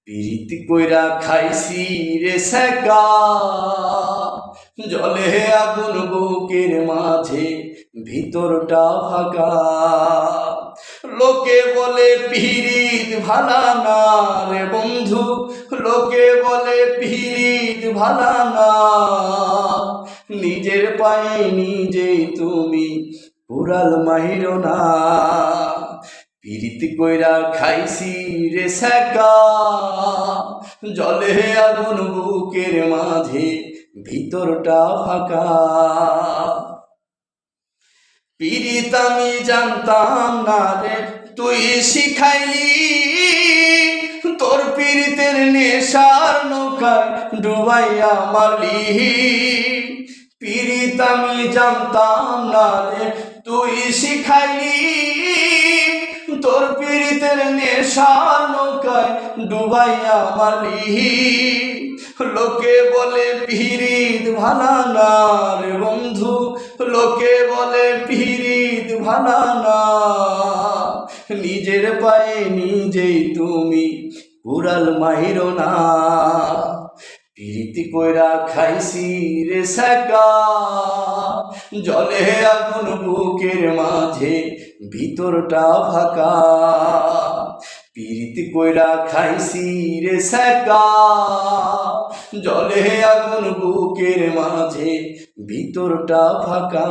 পিরিতি কইরা খাইছি রে সেকা, জলে আগুন বুকের মাঝে ভিতরটা ফাঁকা। লোকে বলে পিরিত ভালা না রে বন্ধু, লোকে বলে পিরিত ভালা না। নিজের পায়ে নিজেই তুমি কুড়াল মাইরো না। পিরিতি কইরা খাইছি রে সেকা, জলে আগুন বুকের মাঝে ভিতরটা ফাঁকা। পিরিত আমি জানতাম না রে তুই শিখাইলি, তোর পিরিতের নেশার নৌকায় ডুবাইয়া মারলি। পিরিত আমি জানতাম না রে তুই শিখাইলি, তোর পিরিতের নেশার নৌকায় ডুবাইয়া মারলি। লোকে বলে পিরিত ভালা না রে বন্ধু, লোকে বলে পিরিত ভালা না। নিজের পায়ে নিজেই তুমি কুড়াল মাইরো না। পিরিতি কইরা খাইছি রে সেকা, জলে আগুন বুকের মাঝে ভিতরটা ফাঁকা। পিরিতি কইরা খাইছি রে সেকা, জলে আগুন বুকের মাঝে ভিতরটা ফাঁকা।